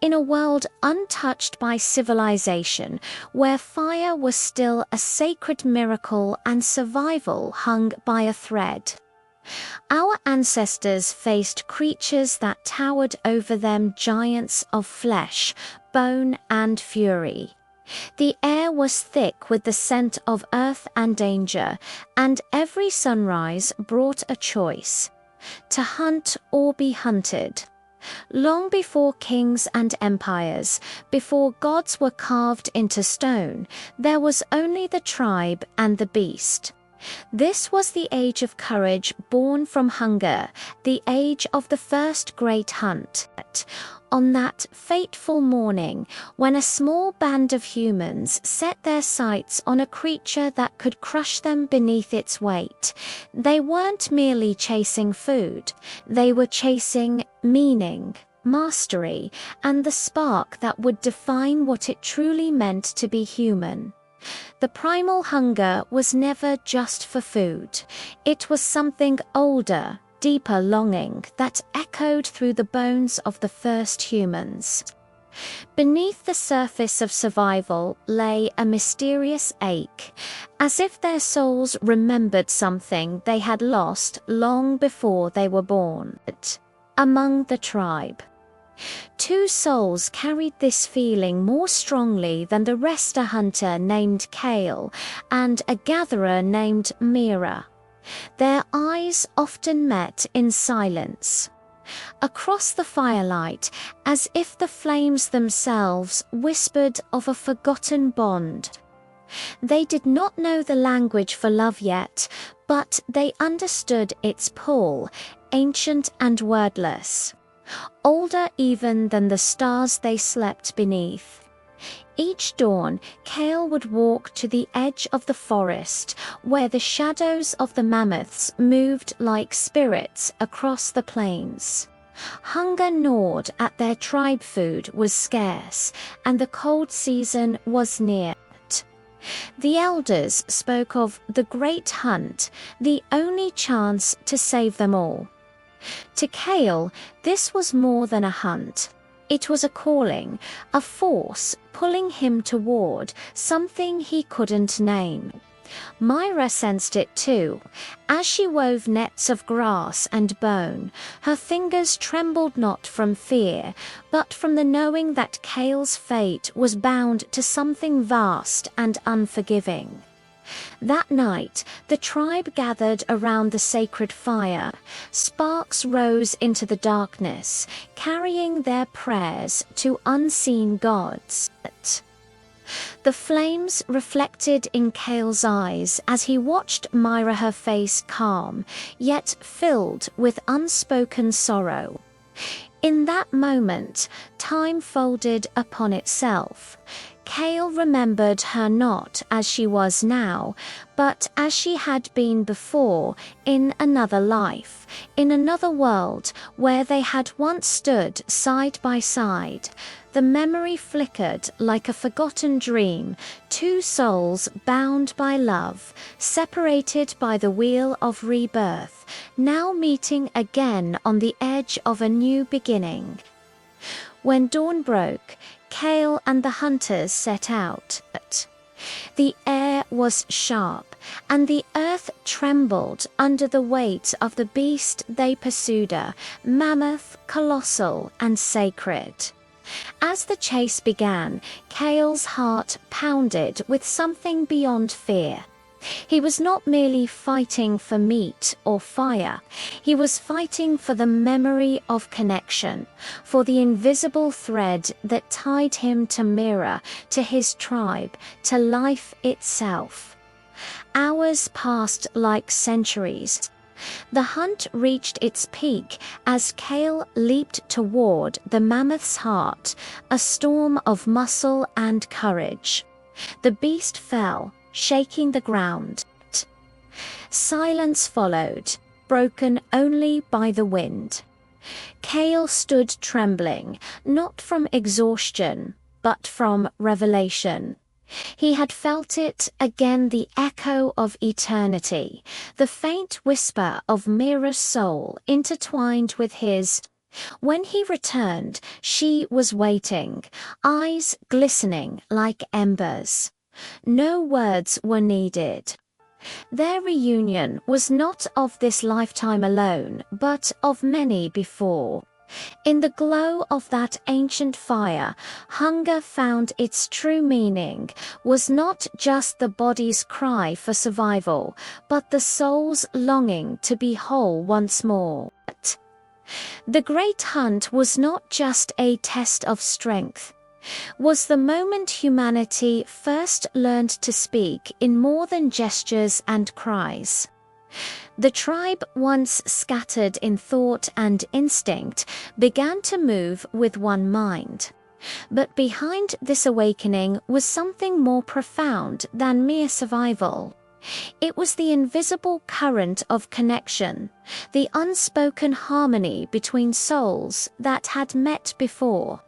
In a world untouched by civilization, where fire was still a sacred miracle and survival hung by a thread. Our ancestors faced creatures that towered over them, giants of flesh, bone and fury. The air was thick with the scent of earth and danger, and every sunrise brought a choice: to hunt or be hunted. Long before kings and empires, before gods were carved into stone, there was only the tribe and the beast. This was the age of courage born from hunger, the age of the first great hunt. On that fateful morning, when a small band of humans set their sights on a creature that could crush them beneath its weight, they weren't merely chasing food, they were chasing meaning, mastery, and the spark that would define what it truly meant to be human. The primal hunger was never just for food. It was something older, deeper longing that echoed through the bones of the first humans. Beneath the surface of survival lay a mysterious ache, as if their souls remembered something they had lost long before they were born. Among the tribe, two souls carried this feeling more strongly than the rest: a hunter named Kale and a gatherer named Mira. Their eyes often met in silence. Across the firelight, as if the flames themselves whispered of a forgotten bond. They did not know the language for love yet, but they understood its pull, ancient and wordless. Older even than the stars they slept beneath. Each dawn, Kale would walk to the edge of the forest, where the shadows of the mammoths moved like spirits across the plains. Hunger gnawed at their tribe. Food was scarce, and the cold season was near. The elders spoke of the great hunt, the only chance to save them all. To Kale, this was more than a hunt. It was a calling, a force pulling him toward something he couldn't name. Myra sensed it too. As she wove nets of grass and bone, her fingers trembled not from fear, but from the knowing that Kale's fate was bound to something vast and unforgiving. That night, the tribe gathered around the sacred fire. Sparks rose into the darkness, carrying their prayers to unseen gods. The flames reflected in Kale's eyes as he watched Myra, her face calm, yet filled with unspoken sorrow. In that moment, time folded upon itself. Kale remembered her not as she was now, but as she had been before, in another life, in another world where they had once stood side by side. The memory flickered like a forgotten dream, two souls bound by love, separated by the wheel of rebirth, now meeting again on the edge of a new beginning. When dawn broke, Kale and the hunters set out. The air was sharp, and the earth trembled under the weight of the beast they pursued, a mammoth, colossal and sacred. As the chase began, Kale's heart pounded with something beyond fear. He was not merely fighting for meat or fire. He was fighting for the memory of connection, for the invisible thread that tied him to Mira, to his tribe, to life itself. Hours passed like centuries. The hunt reached its peak as Kale leaped toward the mammoth's heart, a storm of muscle and courage. The beast fell, shaking the ground. Silence followed, broken only by the wind. Kale stood trembling, not from exhaustion, but from revelation. He had felt it again, the echo of eternity, the faint whisper of Mira's soul intertwined with his. When he returned, she was waiting, eyes glistening like embers. No words were needed. Their reunion was not of this lifetime alone, but of many before. In the glow of that ancient fire, hunger found its true meaning, was not just the body's cry for survival, but the soul's longing to be whole once more. The great hunt was not just a test of strength. Was the moment humanity first learned to speak in more than gestures and cries. The tribe, once scattered in thought and instinct, began to move with one mind. But behind this awakening was something more profound than mere survival. It was the invisible current of connection, the unspoken harmony between souls that had met before.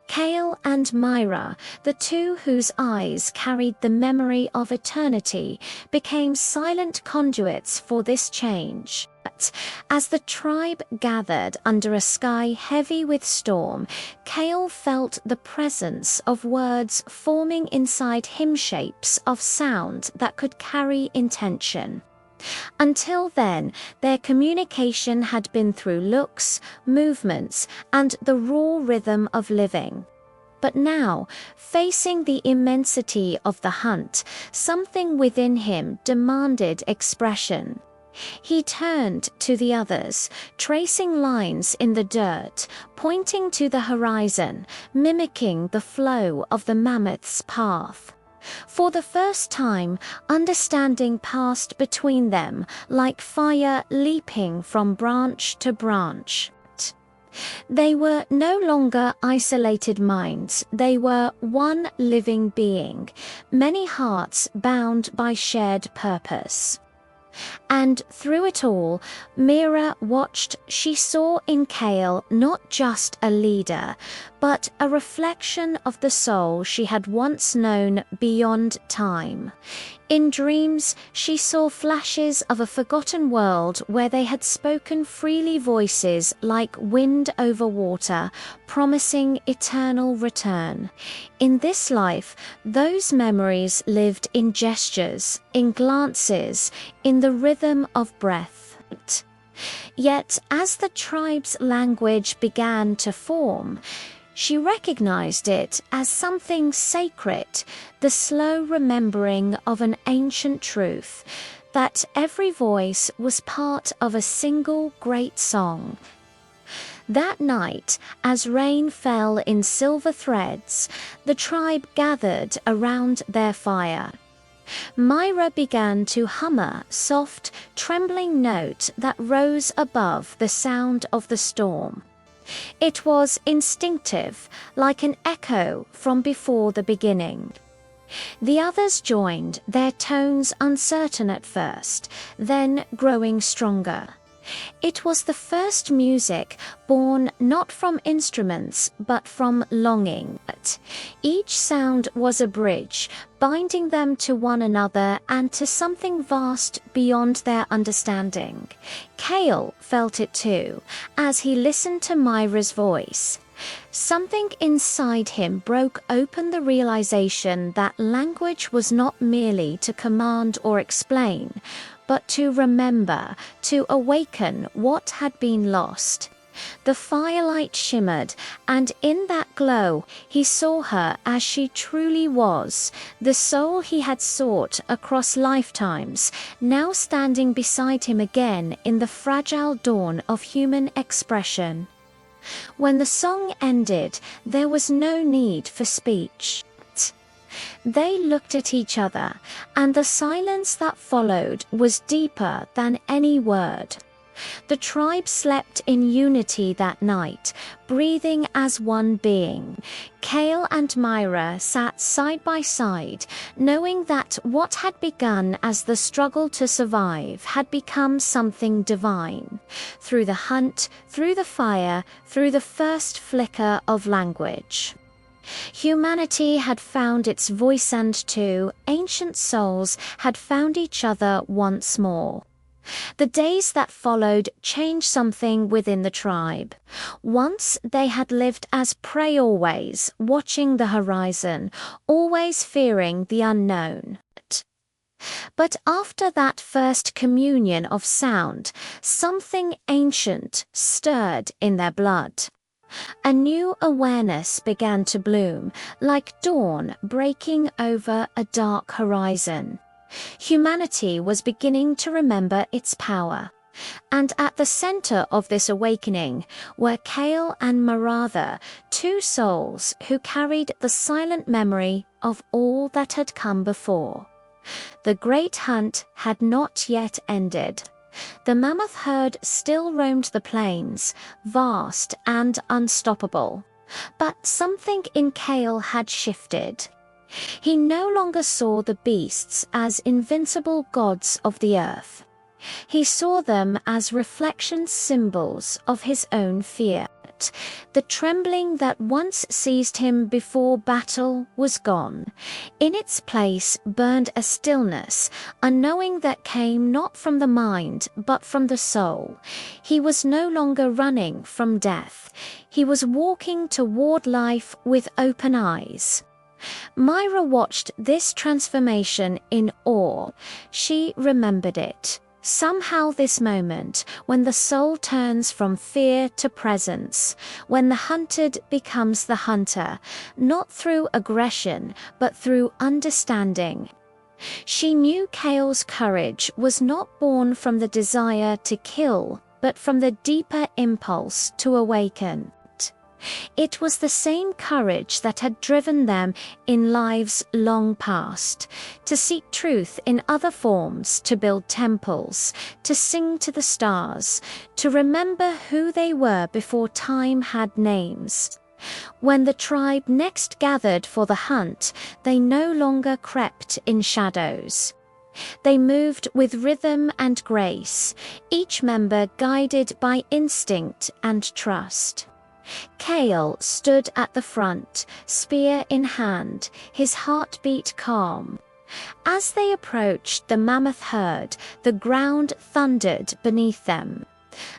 Kale and Myra, the two whose eyes carried the memory of eternity, became silent conduits for this change. But as the tribe gathered under a sky heavy with storm, Kale felt the presence of words forming inside him, shapes of sound that could carry intention. Until then, their communication had been through looks, movements, and the raw rhythm of living. But now, facing the immensity of the hunt, something within him demanded expression. He turned to the others, tracing lines in the dirt, pointing to the horizon, mimicking the flow of the mammoth's path. For the first time, understanding passed between them, like fire leaping from branch to branch. They were no longer isolated minds, they were one living being, many hearts bound by shared purpose. And through it all, Mira watched. She saw in Kale not just a leader, but a reflection of the soul she had once known beyond time. In dreams, she saw flashes of a forgotten world where they had spoken freely, voices like wind over water, promising eternal return. In this life, those memories lived in gestures, in glances, in the rhythm of breath. Yet, as the tribe's language began to form, she recognized it as something sacred, the slow remembering of an ancient truth, that every voice was part of a single great song. That night, as rain fell in silver threads, the tribe gathered around their fire. Myra began to hum a soft, trembling note that rose above the sound of the storm. It was instinctive, like an echo from before the beginning. The others joined, their tones uncertain at first, then growing stronger. It was the first music born not from instruments but from longing. Each sound was a bridge, binding them to one another and to something vast beyond their understanding. Kale felt it too, as he listened to Myra's voice. Something inside him broke open the realization that language was not merely to command or explain, but to remember, to awaken what had been lost. The firelight shimmered, and in that glow he saw her as she truly was, the soul he had sought across lifetimes, now standing beside him again in the fragile dawn of human expression. When the song ended, there was no need for speech. They looked at each other, and the silence that followed was deeper than any word. The tribe slept in unity that night, breathing as one being. Kale and Myra sat side by side, knowing that what had begun as the struggle to survive had become something divine. Through the hunt, through the fire, through the first flicker of language. Humanity had found its voice, and two ancient souls had found each other once more. The days that followed changed something within the tribe. Once they had lived as prey always, watching the horizon, always fearing the unknown. But after that first communion of sound, something ancient stirred in their blood. A new awareness began to bloom, like dawn breaking over a dark horizon. Humanity was beginning to remember its power. And at the center of this awakening were Kale and Maratha, two souls who carried the silent memory of all that had come before. The great hunt had not yet ended. The mammoth herd still roamed the plains, vast and unstoppable. But something in Kale had shifted. He no longer saw the beasts as invincible gods of the earth. He saw them as reflection symbols of his own fear. The trembling that once seized him before battle was gone. In its place burned a stillness, a knowing that came not from the mind but from the soul. He was no longer running from death. He was walking toward life with open eyes. Myra watched this transformation in awe. She remembered it. Somehow this moment, when the soul turns from fear to presence, when the hunted becomes the hunter, not through aggression, but through understanding. She knew Kale's courage was not born from the desire to kill, but from the deeper impulse to awaken. It was the same courage that had driven them in lives long past, to seek truth in other forms, to build temples, to sing to the stars, to remember who they were before time had names. When the tribe next gathered for the hunt, they no longer crept in shadows. They moved with rhythm and grace, each member guided by instinct and trust. Kale stood at the front, spear in hand, his heartbeat calm. As they approached the mammoth herd, the ground thundered beneath them.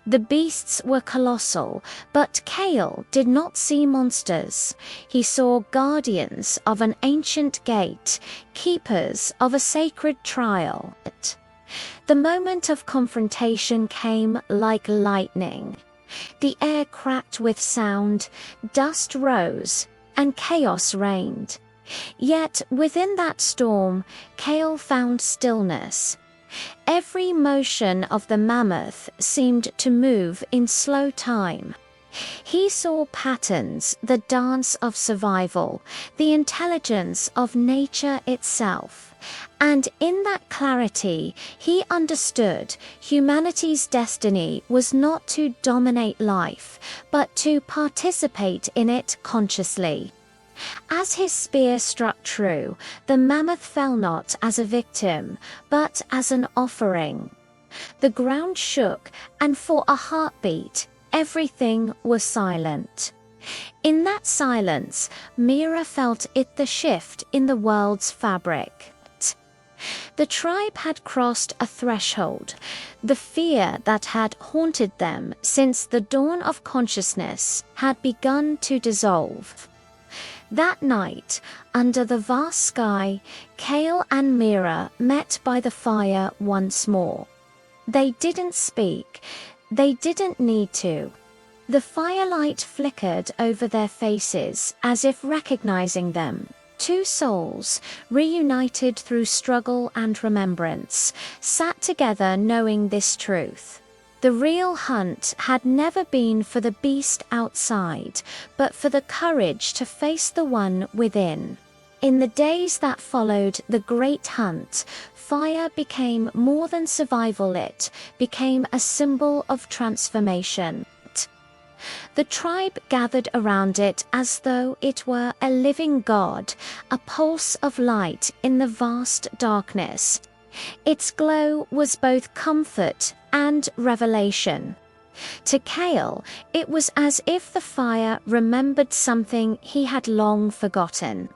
The beasts were colossal, but Kale did not see monsters. He saw guardians of an ancient gate, keepers of a sacred trial. The moment of confrontation came like lightning. The air cracked with sound, dust rose, and chaos reigned. Yet within that storm, Kale found stillness. Every motion of the mammoth seemed to move in slow time. He saw patterns, the dance of survival, the intelligence of nature itself. And in that clarity, he understood humanity's destiny was not to dominate life, but to participate in it consciously. As his spear struck true, the mammoth fell not as a victim, but as an offering. The ground shook, and for a heartbeat, everything was silent. In that silence, Mira felt it the shift in the world's fabric. The tribe had crossed a threshold. The fear that had haunted them since the dawn of consciousness had begun to dissolve. That night, under the vast sky, Kale and Mira met by the fire once more. They didn't speak. They didn't need to. The firelight flickered over their faces as if recognizing them. Two souls, reunited through struggle and remembrance, sat together knowing this truth. The real hunt had never been for the beast outside, but for the courage to face the one within. In the days that followed the great hunt, fire became more than survival, it became a symbol of transformation. The tribe gathered around it as though it were a living god, a pulse of light in the vast darkness. Its glow was both comfort and revelation. To Kale, it was as if the fire remembered something he had long forgotten.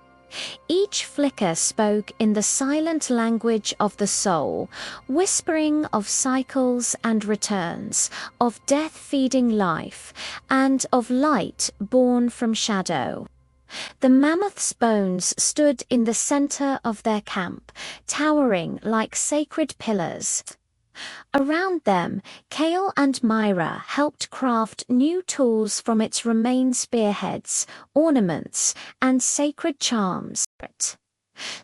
Each flicker spoke in the silent language of the soul, whispering of cycles and returns, of death feeding life, and of light born from shadow. The mammoth's bones stood in the center of their camp, towering like sacred pillars. Around them, Kale and Myra helped craft new tools from its remained spearheads, ornaments, and sacred charms.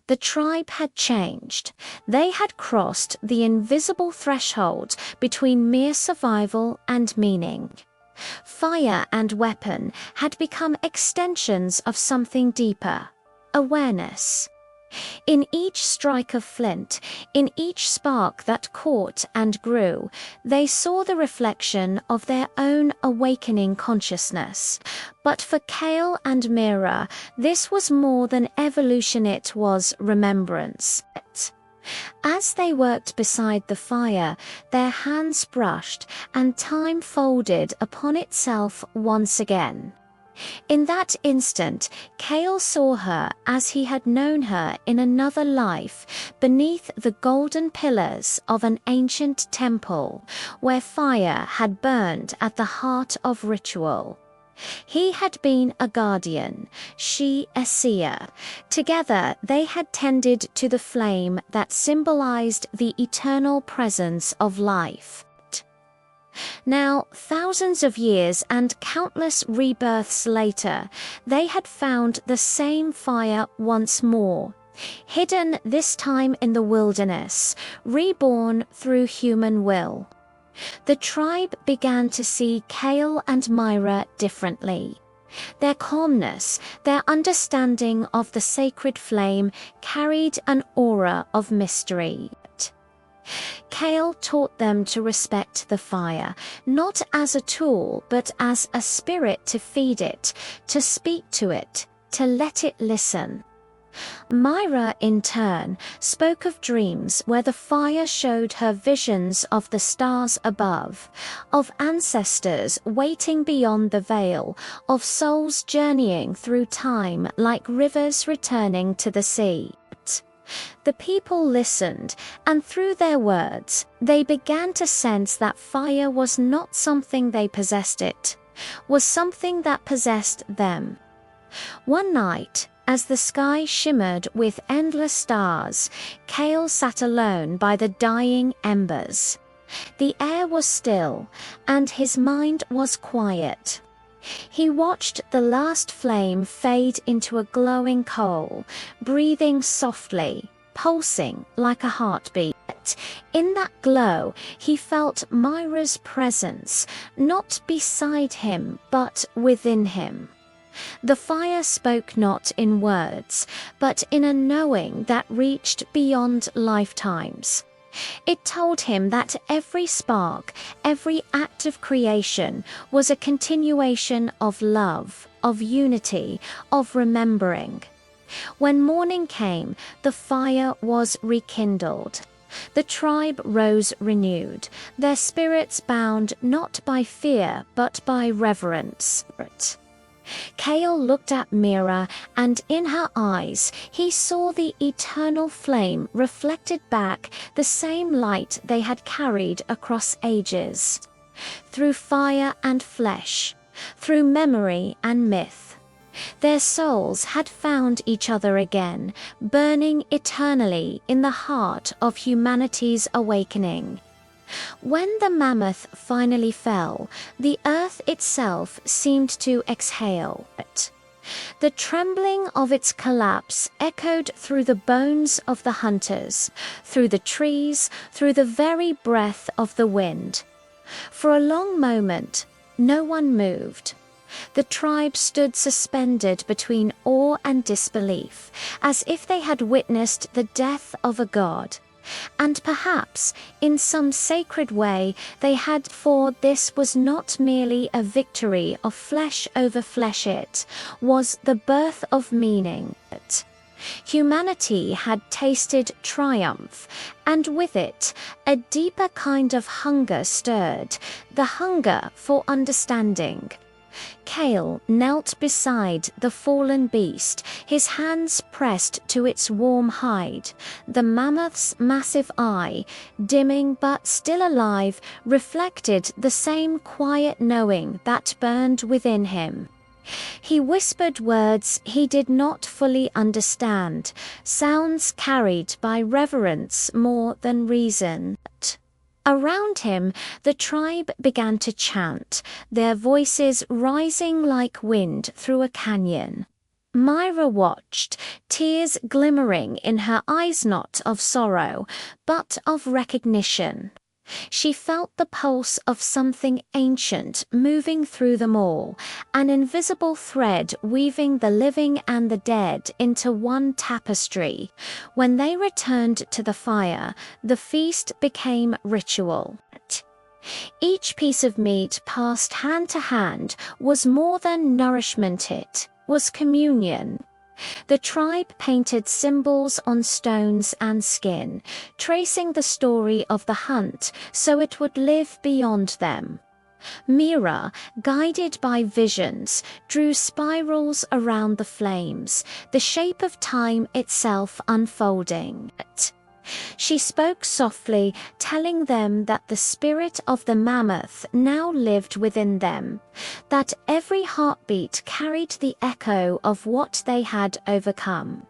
The tribe had changed. They had crossed the invisible threshold between mere survival and meaning. Fire and weapon had become extensions of something deeper: awareness. In each strike of flint, in each spark that caught and grew, they saw the reflection of their own awakening consciousness. But for Kale and Mira, this was more than evolution, it was remembrance. As they worked beside the fire, their hands brushed, and time folded upon itself once again. In that instant, Kale saw her as he had known her in another life, beneath the golden pillars of an ancient temple, where fire had burned at the heart of ritual. He had been a guardian, she a seer. Together they had tended to the flame that symbolized the eternal presence of life. Now, thousands of years and countless rebirths later, they had found the same fire once more, hidden this time in the wilderness, reborn through human will. The tribe began to see Kale and Myra differently. Their calmness, their understanding of the sacred flame carried an aura of mystery. Kale taught them to respect the fire, not as a tool, but as a spirit to feed it, to speak to it, to let it listen. Myra, in turn, spoke of dreams where the fire showed her visions of the stars above, of ancestors waiting beyond the veil, of souls journeying through time like rivers returning to the sea. The people listened, and through their words, they began to sense that fire was not something they possessed, it was something that possessed them. One night, as the sky shimmered with endless stars, Kale sat alone by the dying embers. The air was still, and his mind was quiet. He watched the last flame fade into a glowing coal, breathing softly, pulsing like a heartbeat. In that glow, he felt Myra's presence, not beside him, but within him. The fire spoke not in words, but in a knowing that reached beyond lifetimes. It told him that every spark, every act of creation was a continuation of love, of unity, of remembering. When morning came, the fire was rekindled. The tribe rose renewed, their spirits bound not by fear but by reverence. Kale looked at Mira, and in her eyes he saw the eternal flame reflected back, the same light they had carried across ages. Through fire and flesh, through memory and myth, their souls had found each other again, burning eternally in the heart of humanity's awakening. When the mammoth finally fell, the earth itself seemed to exhale. The trembling of its collapse echoed through the bones of the hunters, through the trees, through the very breath of the wind. For a long moment, no one moved. The tribe stood suspended between awe and disbelief, as if they had witnessed the death of a god. And perhaps, in some sacred way, they had, for this was not merely a victory of flesh over flesh, it was the birth of meaning. Humanity had tasted triumph, and with it, a deeper kind of hunger stirred, the hunger for understanding. Kale knelt beside the fallen beast, his hands pressed to its warm hide. The mammoth's massive eye, dimming but still alive, reflected the same quiet knowing that burned within him. He whispered words he did not fully understand, sounds carried by reverence more than reason. Around him, the tribe began to chant, their voices rising like wind through a canyon. Myra watched, tears glimmering in her eyes, not of sorrow, but of recognition. She felt the pulse of something ancient moving through them all, an invisible thread weaving the living and the dead into one tapestry. When they returned to the fire, the feast became ritual. Each piece of meat passed hand to hand was more than nourishment, it was communion. The tribe painted symbols on stones and skin, tracing the story of the hunt so it would live beyond them. Mira, guided by visions, drew spirals around the flames, the shape of time itself unfolding. She spoke softly, telling them that the spirit of the mammoth now lived within them, that every heartbeat carried the echo of what they had overcome.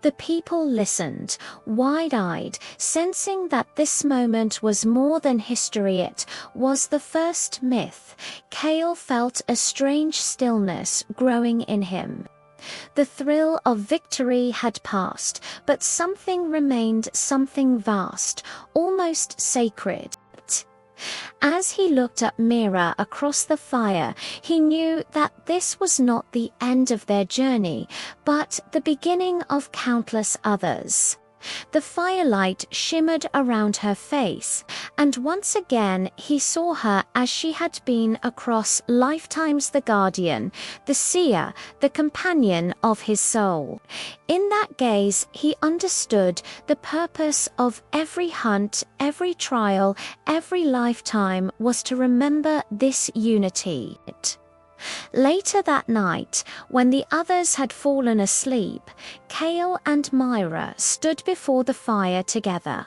The people listened, wide-eyed, sensing that this moment was more than history, it was the first myth. Kale felt a strange stillness growing in him. The thrill of victory had passed, but something remained, something vast, almost sacred. As he looked at Mira across the fire, he knew that this was not the end of their journey, but the beginning of countless others. The firelight shimmered around her face, and once again he saw her as she had been across lifetimes, the guardian, the seer, the companion of his soul. In that gaze he understood the purpose of every hunt, every trial, every lifetime was to remember this unity. Later that night, when the others had fallen asleep, Kale and Myra stood before the fire together.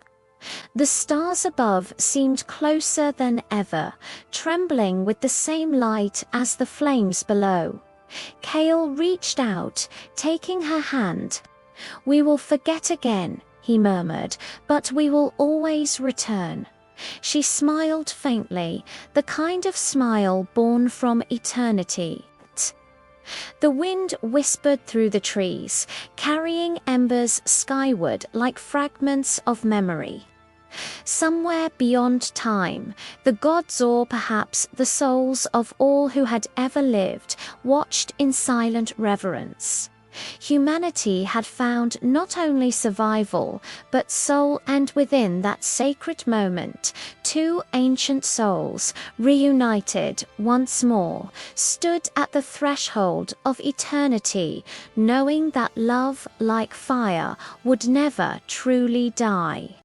The stars above seemed closer than ever, trembling with the same light as the flames below. Kale reached out, taking her hand. "We will forget again," he murmured, "but we will always return." She smiled faintly, the kind of smile born from eternity. The wind whispered through the trees, carrying embers skyward like fragments of memory. Somewhere beyond time, the gods, or perhaps the souls of all who had ever lived, watched in silent reverence. Humanity had found not only survival, but soul, and within that sacred moment, two ancient souls, reunited once more, stood at the threshold of eternity, knowing that love, like fire, would never truly die.